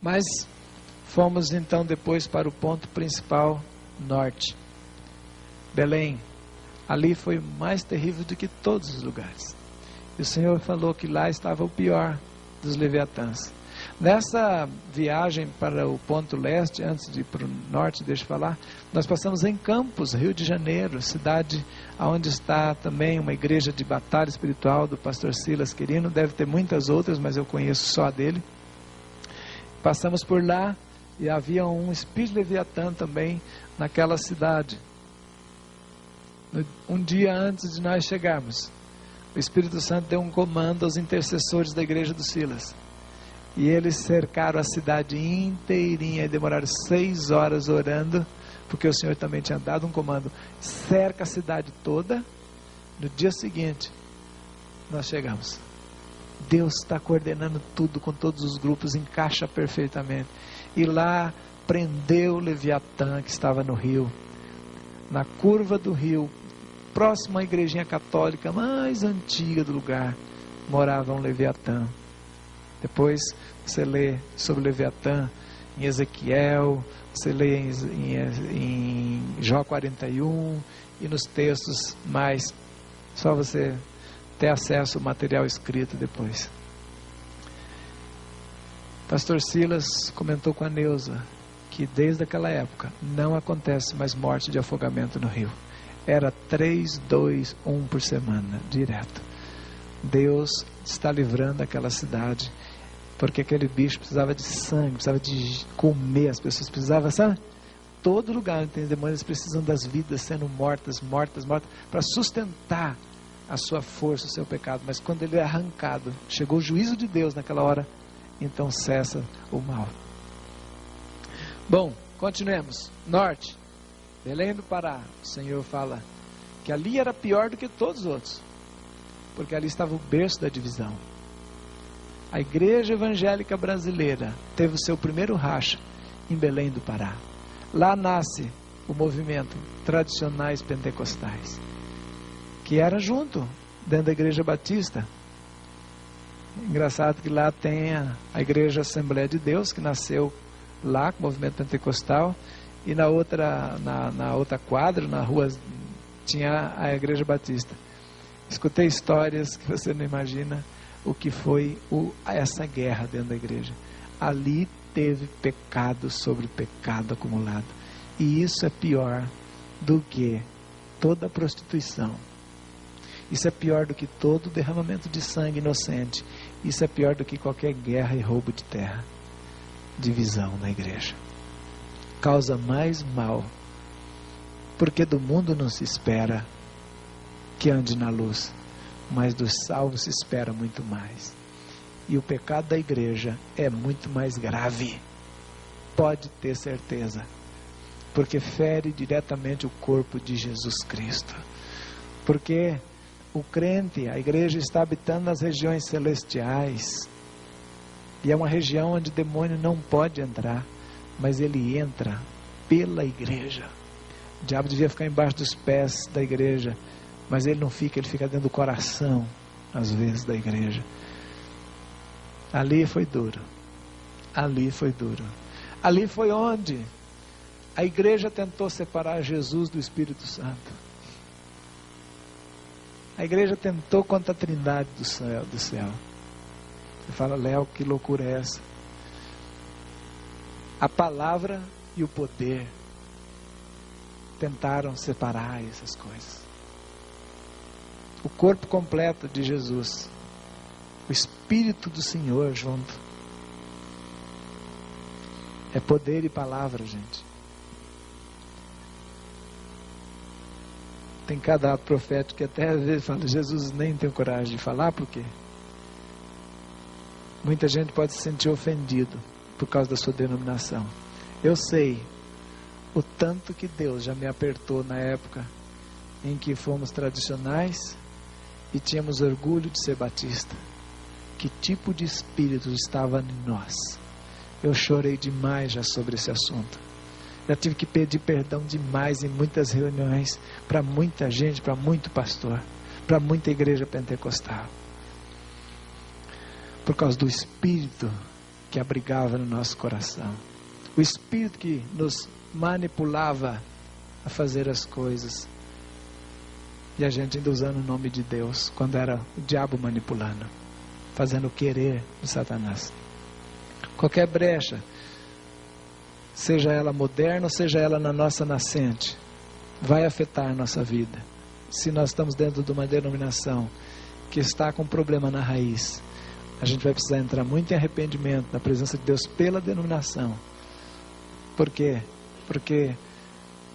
Mas fomos então depois para o ponto principal norte, Belém. Ali foi mais terrível do que todos os lugares. E o Senhor falou que lá estava o pior dos leviatãs. Nessa viagem para o ponto leste, antes de ir para o norte, deixa eu falar, nós passamos em Campos, Rio de Janeiro, cidade onde está também uma igreja de batalha espiritual do pastor Silas Quirino. Deve ter muitas outras, mas eu conheço só a dele. Passamos por lá e havia um espírito leviatã também naquela cidade. Um dia antes de nós chegarmos, o Espírito Santo deu um comando aos intercessores da igreja do Silas. E eles cercaram a cidade inteirinha e demoraram 6 horas orando, porque o Senhor também tinha dado um comando: cerca a cidade toda. No dia seguinte, nós chegamos. Deus está coordenando tudo com todos os grupos, encaixa perfeitamente. E lá prendeu o Leviatã que estava no rio, na curva do rio, próximo à igrejinha católica mais antiga do lugar, morava um Leviatã. Depois você lê sobre o Leviatã em Ezequiel, você lê em Jó 41 e nos textos mais, só você ter acesso ao material escrito depois. Pastor Silas comentou com a Neuza que desde aquela época não acontece mais morte de afogamento no rio. Era 3, 2, 1 por semana, direto. Deus está livrando aquela cidade, porque aquele bicho precisava de sangue, precisava de comer, as pessoas precisavam, sabe? Todo lugar onde tem demônios precisam das vidas sendo mortas, para sustentar a sua força, o seu pecado. Mas quando ele é arrancado, chegou o juízo de Deus naquela hora, então cessa o mal. Bom, continuemos. Norte, Belém do Pará. O Senhor fala que ali era pior do que todos os outros, porque ali estava o berço da divisão. A igreja evangélica brasileira teve o seu primeiro racha em Belém do Pará. Lá nasce o movimento Tradicionais Pentecostais, que era junto, dentro da igreja batista. Engraçado que lá tem a igreja Assembleia de Deus, que nasceu lá com o movimento pentecostal, e na outra quadra, na rua, tinha a igreja batista. Escutei histórias que você não imagina o que foi essa guerra dentro da igreja. Ali teve pecado sobre pecado acumulado, e isso é pior do que toda prostituição. Isso é pior do que todo derramamento de sangue inocente. Isso é pior do que qualquer guerra e roubo de terra. Divisão na igreja causa mais mal, porque do mundo não se espera que ande na luz, mas dos salvos se espera muito mais. E o pecado da igreja é muito mais grave, pode ter certeza, porque fere diretamente o corpo de Jesus Cristo. Porque o crente, a igreja, está habitando nas regiões celestiais, e é uma região onde o demônio não pode entrar, mas ele entra pela igreja. O diabo devia ficar embaixo dos pés da igreja, mas ele não fica, ele fica dentro do coração, às vezes, da igreja. Ali foi duro. Ali foi duro. Ali foi onde a igreja tentou separar Jesus do Espírito Santo. A igreja tentou contra a trindade do céu. Você fala: Léo, que loucura é essa? A palavra e o poder tentaram separar essas coisas. O corpo completo de Jesus, o Espírito do Senhor junto, é poder e palavra, gente. Tem cada ato profético que até às vezes fala: Jesus nem tem coragem de falar, porque muita gente pode se sentir ofendido por causa da sua denominação. Eu sei o tanto que Deus já me apertou na época em que fomos tradicionais e tínhamos orgulho de ser batista. Que tipo de espírito estava em nós? Eu chorei demais já sobre esse assunto. Já tive que pedir perdão demais em muitas reuniões, para muita gente, para muito pastor, para muita igreja pentecostal, por causa do espírito que abrigava no nosso coração. O espírito que nos manipulava a fazer as coisas. E a gente ainda usando o nome de Deus, quando era o diabo manipulando, fazendo o querer de Satanás. Qualquer brecha, seja ela moderna ou seja ela na nossa nascente, vai afetar a nossa vida. Se nós estamos dentro de uma denominação que está com problema na raiz, a gente vai precisar entrar muito em arrependimento na presença de Deus pela denominação. Por quê? Porque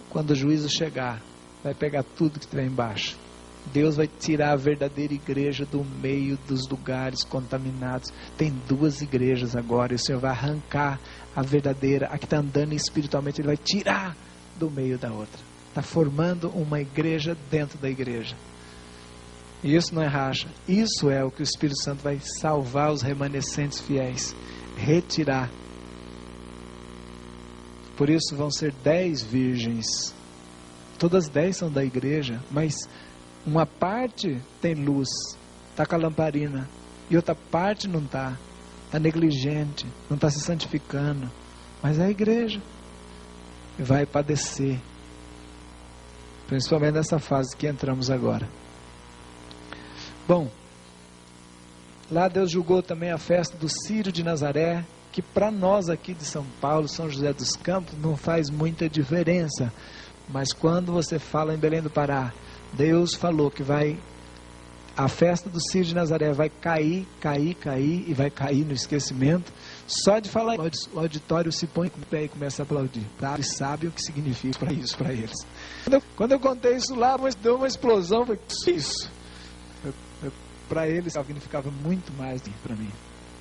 quando o juízo chegar, vai pegar tudo que estiver embaixo. Deus vai tirar a verdadeira igreja do meio dos lugares contaminados. Tem 2 igrejas agora, e o Senhor vai arrancar a verdadeira, a que está andando espiritualmente, Ele vai tirar do meio da outra. Está formando uma igreja dentro da igreja. E isso não é racha. Isso é o que o Espírito Santo vai salvar os remanescentes fiéis. Retirar. Por isso vão ser 10 virgens. Todas 10 são da igreja, mas uma parte tem luz, está com a lamparina, e outra parte não está negligente, não está se santificando, mas é a igreja, e vai padecer, principalmente nessa fase que entramos agora. Bom, lá Deus julgou também a festa do Círio de Nazaré, que para nós aqui de São Paulo, São José dos Campos, não faz muita diferença, mas quando você fala em Belém do Pará, Deus falou que a festa do Círio de Nazaré vai cair, e vai cair no esquecimento. Só de falar, o auditório se põe em pé e começa a aplaudir. Tá? Eles sabem o que significa isso para eles. Quando eu contei isso lá, deu uma explosão. Falei, isso. Para eles significava muito mais do que para mim.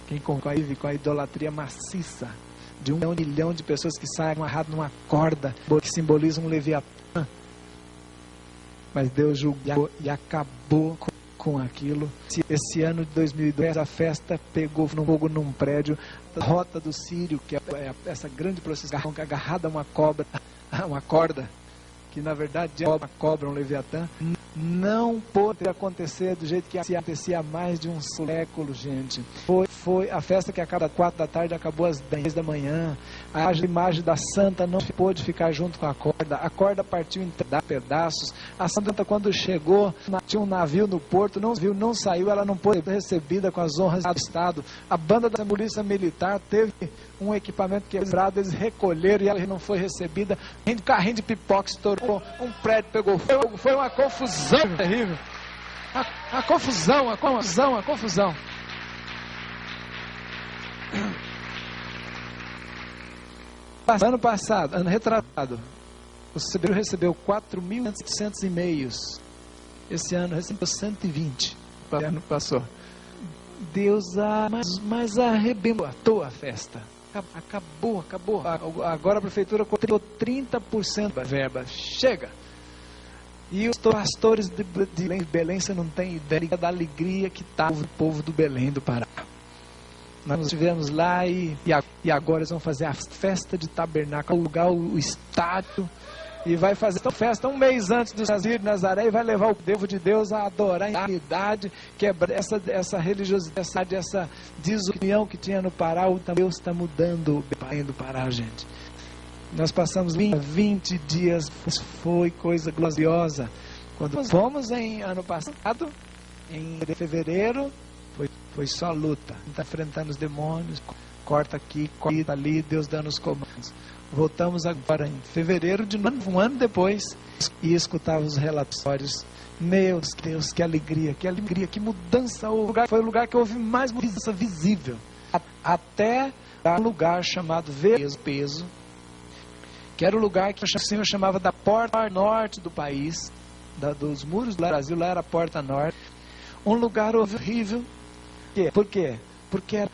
Quem convive com a idolatria maciça de 1 milhão de pessoas que saem amarradas numa corda que simboliza um leviatã. Mas Deus julgou e acabou com aquilo. Esse ano de 2002, a festa pegou fogo num prédio. A rota do Círio, que é essa grande procissão agarrada a uma corda, que na verdade é uma cobra, um leviatã, não pôde acontecer do jeito que acontecia há mais de um século, gente. Foi a festa que acaba às 4 da tarde, acabou às 10 da manhã. A imagem da santa não pôde ficar junto com a corda partiu em pedaços. A santa, quando chegou, tinha um navio no porto, não saiu, ela não pôde ser recebida com as honras do Estado. A banda da polícia militar teve um equipamento quebrado, eles recolheram e ela não foi recebida. Carrinho de pipoca estourou, um prédio pegou fogo, foi uma confusão terrível. A confusão. Ano passado, ano retratado, o CBU recebeu 4.700 e-mails. Esse ano recebeu 120. O ano passou. Deus mas arrebentou a festa. Acabou. Agora a prefeitura cortou 30% da verba. Chega! E os pastores de Belém, você não tem ideia da alegria que estava o povo do Belém do Pará. Nós estivemos lá e agora eles vão fazer a festa de tabernáculo, alugar o estádio, e vai fazer essa festa um mês antes do Círio de Nazaré, e vai levar o povo de Deus a adorar a unidade, quebrar essa religiosidade, essa desunião que tinha no Pará. Deus está mudando o Belém do Pará, gente. Nós passamos 20 dias, foi coisa gloriosa. Quando fomos em ano passado, em fevereiro, foi só luta. Está enfrentando os demônios, corta aqui, corta ali, Deus dando os comandos. Voltamos agora em fevereiro de novo, um ano depois, e escutava os relatórios. Meu Deus, que alegria, que mudança. Foi o lugar que houve mais mudança visível. Até um lugar chamado Peso, que era o lugar que o Senhor chamava da porta norte do país, dos muros do Brasil, lá era a porta norte. Um lugar horrível. Por quê? Porque,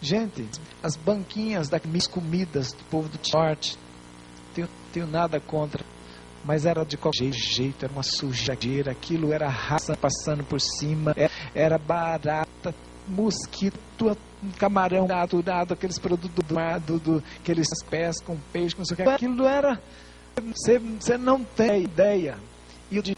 gente, as banquinhas das comidas do povo do norte, tenho nada contra, mas era de qualquer jeito, era uma sujeira, aquilo era raça passando por cima, era barata, mosquito, camarão naturado, aqueles produtos do mar, aqueles pés com peixe, não sei o que, aquilo era, você não tem ideia. E o de